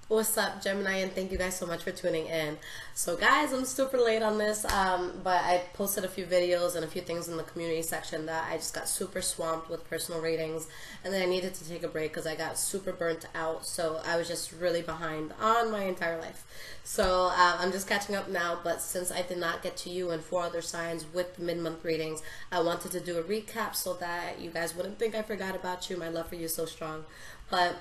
What's up, Gemini, and thank you guys so much for tuning in. So guys, I'm super late on this, but I posted a few videos and a few things in the community section that I just got super swamped with personal readings, and then I needed to take a break because I got super burnt out, so I was just really behind on my entire life. So I'm just catching up now, but since I did not get to you and 4 other signs with the mid-month readings, I wanted to do a recap so that you guys wouldn't think I forgot about you. My love for you is so strong. But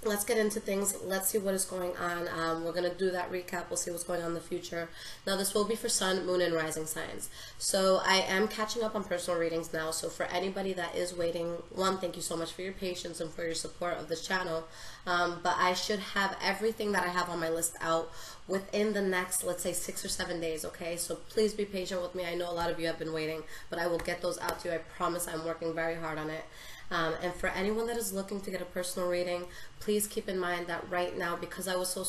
let's get into things. Let's see what is going on. We're going to do that recap. We'll see what's going on in the future. Now, this will be for Sun, Moon, and Rising signs. So I am catching up on personal readings now. So for anybody that is waiting, one, thank you so much for your patience and for your support of this channel. But I should have everything that I have on my list out within the next, let's say, 6 or 7 days, okay? So please be patient with me. I know a lot of you have been waiting, but I will get those out to you. I promise. I'm working very hard on it. And for anyone that is looking to get a personal reading, please keep in mind that right now, because I was so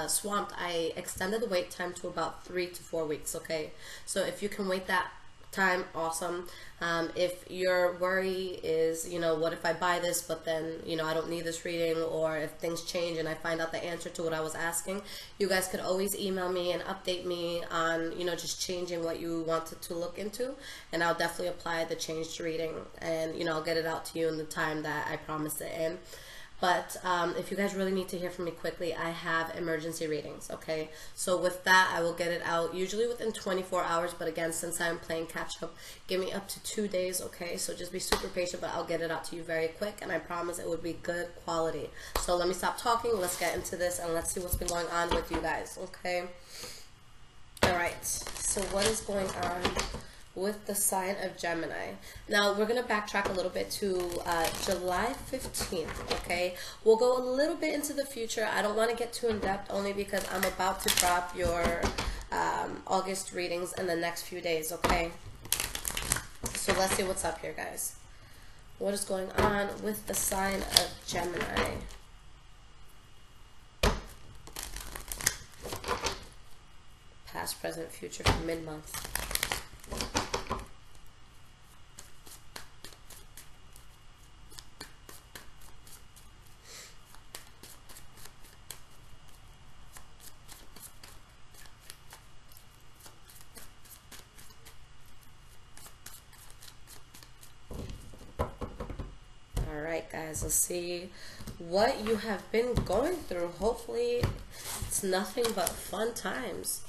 swamped, I extended the wait time to about 3 to 4 weeks, okay? So if you can wait that time, awesome. If your worry is, what if I buy this, but then, I don't need this reading, or if things change and I find out the answer to what I was asking, you guys could always email me and update me on, just changing what you wanted to look into, and I'll definitely apply the changed reading, and, I'll get it out to you in the time that I promised it in. But if you guys really need to hear from me quickly, I have emergency readings, okay? So with that, I will get it out usually within 24 hours. But again, since I'm playing catch up, give me up to 2 days, okay? So just be super patient, but I'll get it out to you very quick. And I promise it would be good quality. So let me stop talking. Let's get into this and let's see what's been going on with you guys, okay? All right. So what is going on with the sign of Gemini? Now we're going to backtrack a little bit to July 15th, okay? We'll go a little bit into the future. I don't want to get too in depth only because I'm about to drop your August readings in the next few days, okay? So let's see what's up here, guys. What is going on with the sign of Gemini? Past, present, future for mid-month. Alright guys, let's see what you have been going through. Hopefully it's nothing but fun times.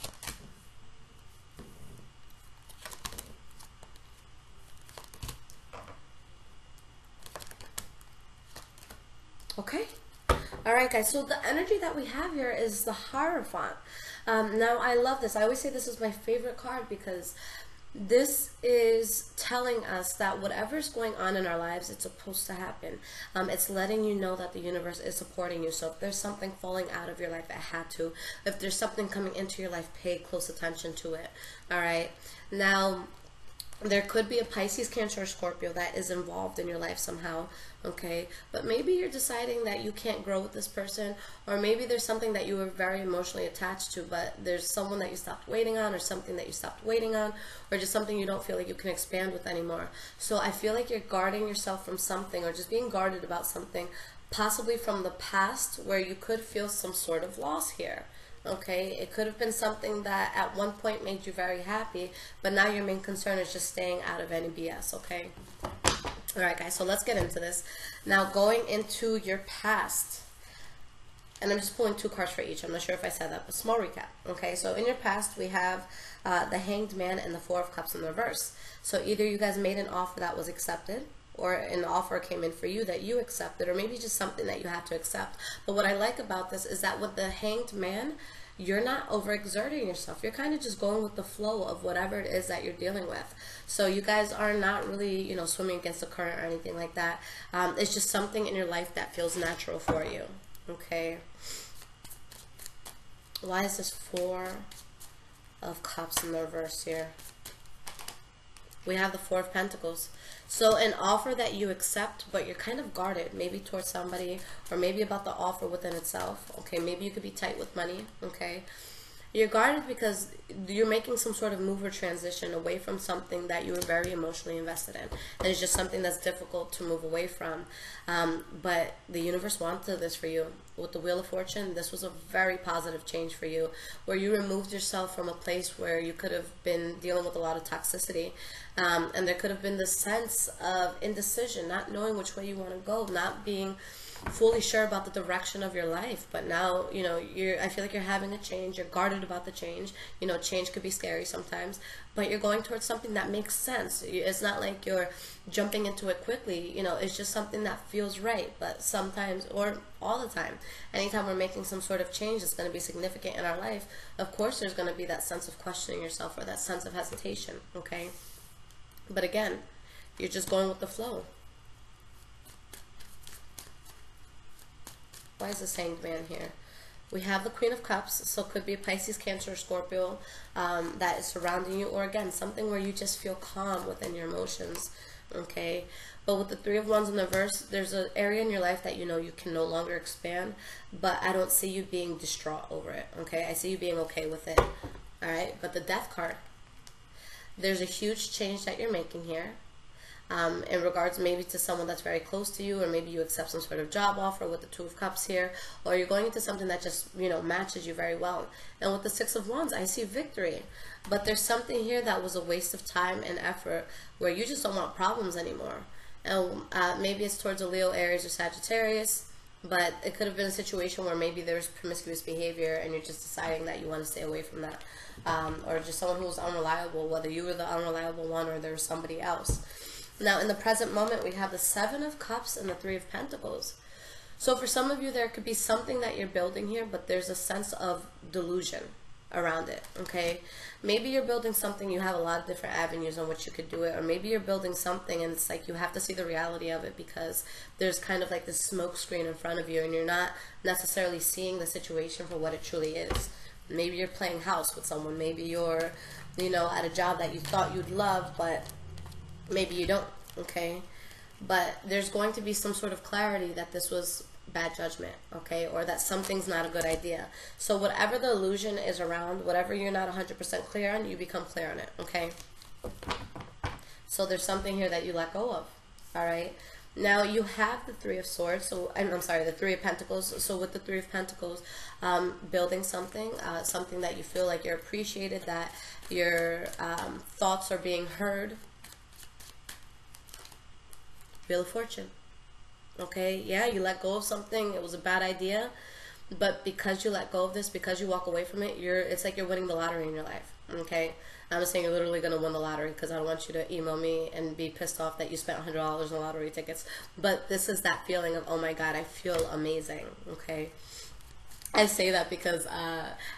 Okay. Alright guys, so the energy that we have here is the Hierophant. Now I love this. I always say this is my favorite card because this is telling us that whatever's going on in our lives, it's supposed to happen. It's letting you know that the universe is supporting you. So if there's something falling out of your life, it had to. If there's something coming into your life, pay close attention to it. All right. Now, there could be a Pisces, Cancer, or Scorpio that is involved in your life somehow, okay? But maybe you're deciding that you can't grow with this person, or maybe there's something that you were very emotionally attached to, but there's someone that you stopped waiting on, or something that you stopped waiting on, or just something you don't feel like you can expand with anymore. So I feel like you're guarding yourself from something, or just being guarded about something, possibly from the past, where you could feel some sort of loss here. Okay, it could have been something that at one point made you very happy, but now your main concern is just staying out of any BS, okay? Alright guys, so let's get into this. Now going into your past, and I'm just pulling 2 cards for each. I'm not sure if I said that, but small recap. Okay, so in your past we have the Hanged Man and the 4 of Cups in reverse. So either you guys made an offer that was accepted, or an offer came in for you that you accepted, or maybe just something that you had to accept. But what I like about this is that with the Hanged Man, you're not overexerting yourself. You're kind of just going with the flow of whatever it is that you're dealing with. So you guys are not really, swimming against the current or anything like that. It's just something in your life that feels natural for you. Okay. Why is this 4 of Cups in the reverse here? We have the 4 of Pentacles. So an offer that you accept, but you're kind of guarded, maybe towards somebody, or maybe about the offer within itself. Okay, maybe you could be tight with money. Okay, you're guarded because you're making some sort of move or transition away from something that you were very emotionally invested in, and it's just something that's difficult to move away from. But the universe wanted this for you. with the Wheel of Fortune, this was a very positive change for you, where you removed yourself from a place where you could have been dealing with a lot of toxicity, and there could have been this sense of indecision, not knowing which way you want to go, not being fully sure about the direction of your life. But now, you know, I feel like you're having a change. You're guarded about the change. You know, change could be scary sometimes, but you're going towards something that makes sense. It's not like you're jumping into it quickly. You know, it's just something that feels right. But sometimes, or all the time, anytime we're making some sort of change that's going to be significant in our life, of course there's going to be that sense of questioning yourself, or that sense of hesitation, okay? But again, you're just going with the flow. Why is the Hanged Man here? We have the Queen of Cups, so it could be a Pisces, Cancer, or Scorpio that is surrounding you, or again, something where you just feel calm within your emotions, okay? But with the Three of Wands in the reverse, there's an area in your life that you know you can no longer expand, but I don't see you being distraught over it, okay? I see you being okay with it, all right? But the Death card, there's a huge change that you're making here. In regards maybe to someone that's very close to you, or maybe you accept some sort of job offer with the Two of Cups here, or you're going into something that just, you know, matches you very well. And with the Six of Wands, I see victory. But there's something here that was a waste of time and effort, where you just don't want problems anymore. And maybe it's towards a Leo, Aries, or Sagittarius, but it could have been a situation where maybe there's promiscuous behavior and you're just deciding that you want to stay away from that. Or just someone who's unreliable, whether you were the unreliable one or there was somebody else. Now, in the present moment, we have the Seven of Cups and the Three of Pentacles. So for some of you, there could be something that you're building here, but there's a sense of delusion around it, okay? Maybe you're building something, you have a lot of different avenues on which you could do it, or maybe you're building something and it's like you have to see the reality of it because there's kind of like this smoke screen in front of you and you're not necessarily seeing the situation for what it truly is. Maybe you're playing house with someone, maybe you're, you know, at a job that you thought you'd love, but maybe you don't, okay? But there's going to be some sort of clarity that this was bad judgment, okay? Or that something's not a good idea. So whatever the illusion is around, whatever you're not 100% clear on, you become clear on it, okay? So there's something here that you let go of, all right? Now you have the Three of Swords, so I'm sorry, the Three of Pentacles. So with the Three of Pentacles, building something, something that you feel like you're appreciated, that your thoughts are being heard. Wheel of Fortune. Okay, yeah, you let go of something, it was a bad idea, but because you let go of this, because you walk away from it, it's like you're winning the lottery in your life, okay? I'm not saying you're literally going to win the lottery, because I don't want you to email me and be pissed off that you spent $100 on lottery tickets, but this is that feeling of, oh my god, I feel amazing, okay? I say that because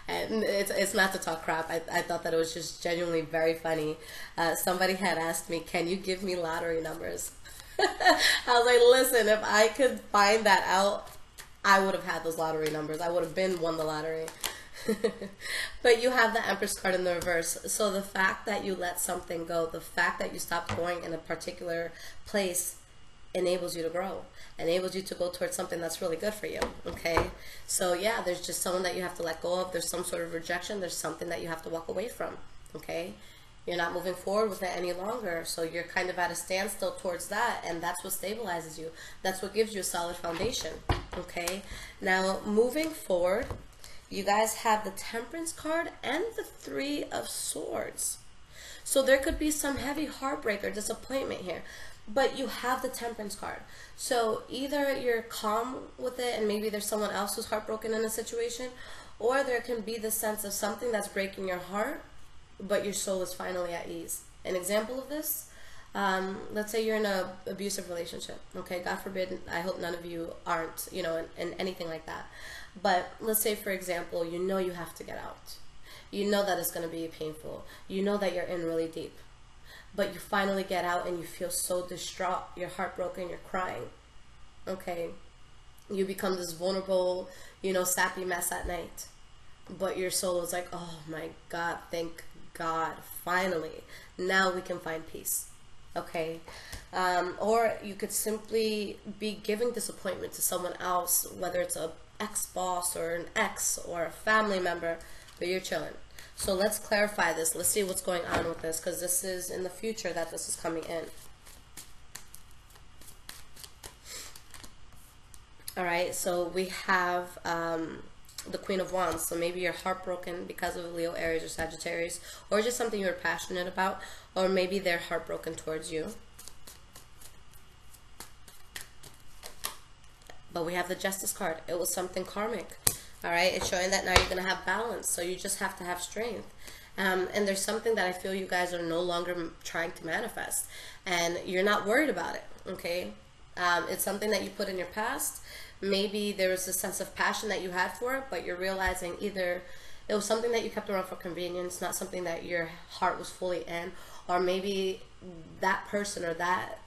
it's not to talk crap. I thought that it was just genuinely very funny. Somebody had asked me, can you give me lottery numbers? I was like, listen, if I could find that out, I would have had those lottery numbers. I would have won the lottery. But you have the Empress card in the reverse. So the fact that you let something go, the fact that you stopped going in a particular place, enables you to grow, enables you to go towards something that's really good for you, okay? So yeah, there's just someone that you have to let go of. There's some sort of rejection. There's something that you have to walk away from, okay? You're not moving forward with it any longer, so you're kind of at a standstill towards that, and that's what stabilizes you. That's what gives you a solid foundation, okay? Now, moving forward, you guys have the Temperance card and the Three of Swords. So there could be some heavy heartbreak or disappointment here, but you have the Temperance card. So either you're calm with it and maybe there's someone else who's heartbroken in a situation, or there can be the sense of something that's breaking your heart, but your soul is finally at ease. An example of this, let's say you're in an abusive relationship, okay? God forbid, I hope none of you aren't, you know, in anything like that. But let's say, for example, you know you have to get out. You know that it's going to be painful. You know that you're in really deep. But you finally get out and you feel so distraught. You're heartbroken, you're crying, okay? You become this vulnerable, you know, sappy mess at night. But your soul is like, oh my God, thank God, finally, now we can find peace, okay? Or you could simply be giving disappointment to someone else, whether it's a ex-boss or an ex or a family member, but you're chilling. So let's clarify this. Let's see what's going on with this, because this is in the future that this is coming in. All right, so we have the Queen of Wands. So maybe you're heartbroken because of Leo, Aries, or Sagittarius, or just something you're passionate about, or maybe they're heartbroken towards you. But we have the Justice card. It was something karmic. All right, it's showing that now you're going to have balance. So you just have to have strength. And there's something that I feel you guys are no longer trying to manifest. And you're not worried about it, okay? It's something that you put in your past. Maybe there was a sense of passion that you had for it, but you're realizing either it was something that you kept around for convenience, not something that your heart was fully in, or maybe that person or that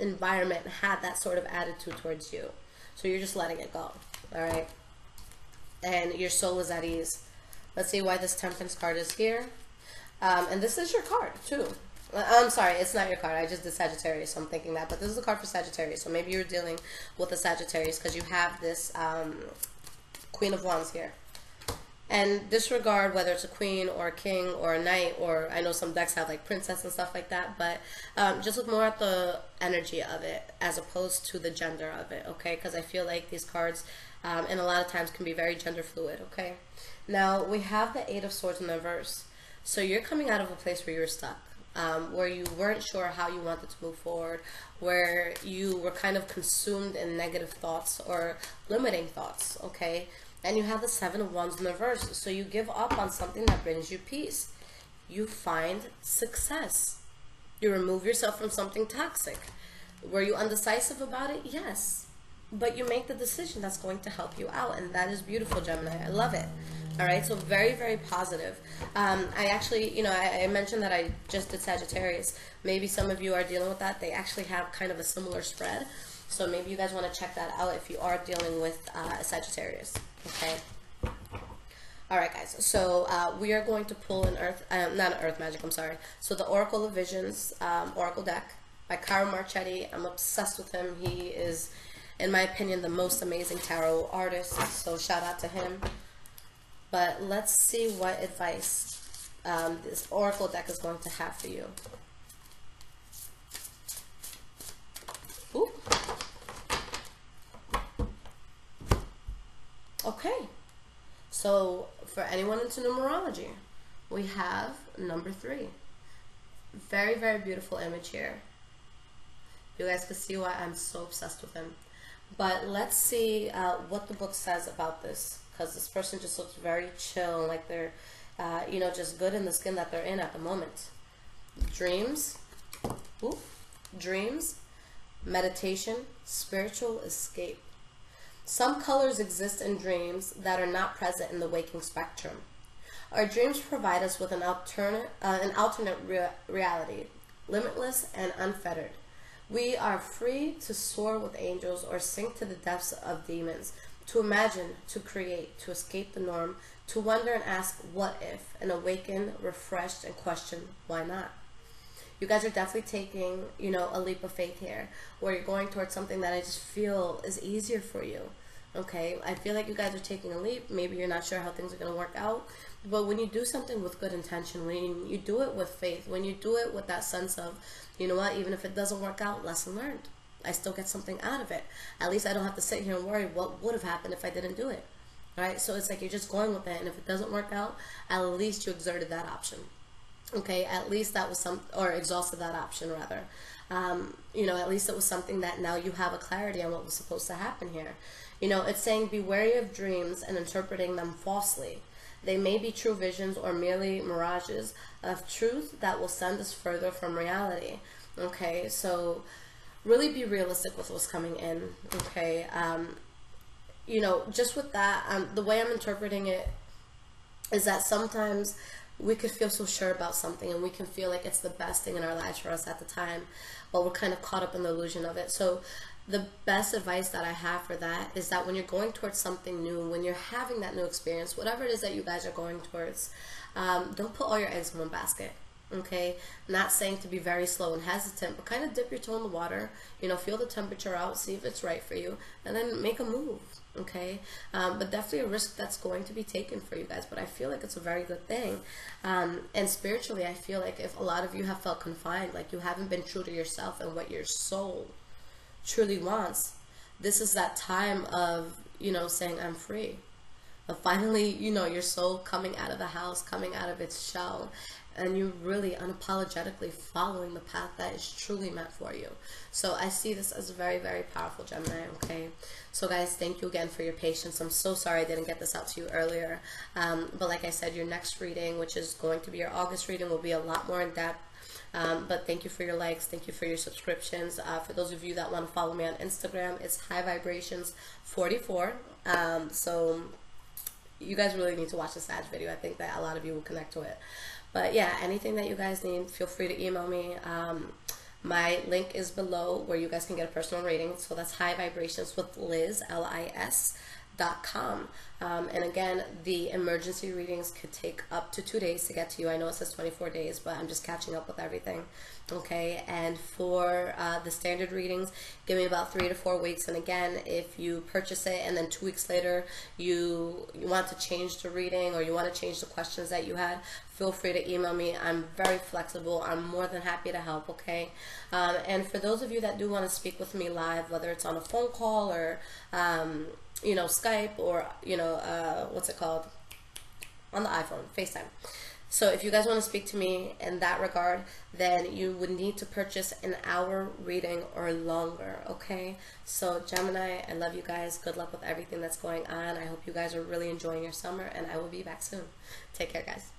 environment had that sort of attitude towards you. So you're just letting it go, all right? And your soul is at ease. Let's see why this Temperance card is here. And this is your card, too. I'm sorry, it's not your card. I just did Sagittarius, so I'm thinking that. But this is a card for Sagittarius. So maybe you're dealing with a Sagittarius because you have this Queen of Wands here. And disregard whether it's a queen or a king or a knight, or I know some decks have like princess and stuff like that, but just look more at the energy of it as opposed to the gender of it, okay? Because I feel like these cards, and a lot of times, can be very gender fluid, okay? Now, we have the Eight of Swords in the reverse. So you're coming out of a place where you're stuck, where you weren't sure how you wanted to move forward, where you were kind of consumed in negative thoughts or limiting thoughts, okay? And you have the Seven of Wands in the reverse. So you give up on something that brings you peace. You find success. You remove yourself from something toxic. Were you undecisive about it? Yes. But you make the decision that's going to help you out. And that is beautiful, Gemini. I love it. All right. So very, very positive. I actually, I mentioned that I just did Sagittarius. Maybe some of you are dealing with that. They actually have kind of a similar spread. So maybe you guys want to check that out if you are dealing with Sagittarius. Okay. All right, guys. So we are going to pull an not an Earth Magic. I'm sorry. So the Oracle of Visions Oracle deck by Caro Marchetti. I'm obsessed with him. He is, in my opinion, the most amazing tarot artist. So shout out to him. But let's see what advice this Oracle deck is going to have for you. Ooh. Okay, so for anyone into numerology, we have number 3. Very, very beautiful image here. You guys can see why I'm so obsessed with him. But let's see what the book says about this, because this person just looks very chill, like they're, just good in the skin that they're in at the moment. Dreams, dreams, meditation, spiritual escape. Some colors exist in dreams that are not present in the waking spectrum. Our dreams provide us with an alternate reality, limitless and unfettered. We are free to soar with angels or sink to the depths of demons, to imagine, to create, to escape the norm, to wonder and ask what if, and awaken, refreshed, and question why not. You guys are definitely taking, a leap of faith here, where you're going towards something that I just feel is easier for you. Okay, I feel like you guys are taking a leap. Maybe you're not sure how things are going to work out, but when you do something with good intention, when you do it with faith, when you do it with that sense of, you know what, even if it doesn't work out, lesson learned. I still get something out of it. At least I don't have to sit here and worry what would have happened if I didn't do it. Right? So it's like you're just going with it, and if it doesn't work out, at least you exerted that option. Okay, at least that was or exhausted that option rather. At least it was something that now you have a clarity on what was supposed to happen here. It's saying be wary of dreams and interpreting them falsely. They may be true visions or merely mirages of truth that will send us further from reality. Okay, so really be realistic with what's coming in. Okay, just with that, the way I'm interpreting it is that sometimes we could feel so sure about something, and we can feel like it's the best thing in our lives for us at the time, but we're kind of caught up in the illusion of it. So the best advice that I have for that is that when you're going towards something new, when you're having that new experience, whatever it is that you guys are going towards, don't put all your eggs in one basket. Okay, not saying to be very slow and hesitant, but kind of dip your toe in the water, feel the temperature out, see if it's right for you, and then make a move. Okay, but definitely a risk that's going to be taken for you guys, but I feel like it's a very good thing. And spiritually, I feel like if a lot of you have felt confined, like you haven't been true to yourself and what your soul truly wants, this is that time of, you know, saying I'm free. But finally, you know, your soul coming out of the house, coming out of its shell, and you're really unapologetically following the path that is truly meant for you. So I see this as very, very powerful, Gemini, okay? So guys, thank you again for your patience. I'm so sorry I didn't get this out to you earlier. But like I said, your next reading, which is going to be your August reading, will be a lot more in depth. But thank you for your likes. Thank you for your subscriptions. For those of you that want to follow me on Instagram, it's High Vibrations 44. So you guys really need to watch the Sag video. I think that a lot of you will connect to it. But yeah, anything that you guys need, feel free to email me. My link is below where you guys can get a personal rating. So that's High Vibrations with Liz, LIS.com. And again, the emergency readings could take up to 2 days to get to you. I know it says 24 days, but I'm just catching up with everything. Okay, and for the standard readings, give me about 3 to 4 weeks. And again, if you purchase it and then 2 weeks later you want to change the reading or you want to change the questions that you had, feel free to email me. I'm very flexible. I'm more than happy to help, okay? And for those of you that do want to speak with me live, whether it's on a phone call or you know, Skype, or you know, what's it called, on the iPhone, FaceTime. So if you guys want to speak to me in that regard, then you would need to purchase an hour reading or longer, okay? So Gemini, I love you guys. Good luck with everything that's going on. I hope you guys are really enjoying your summer, and I will be back soon. Take care, guys.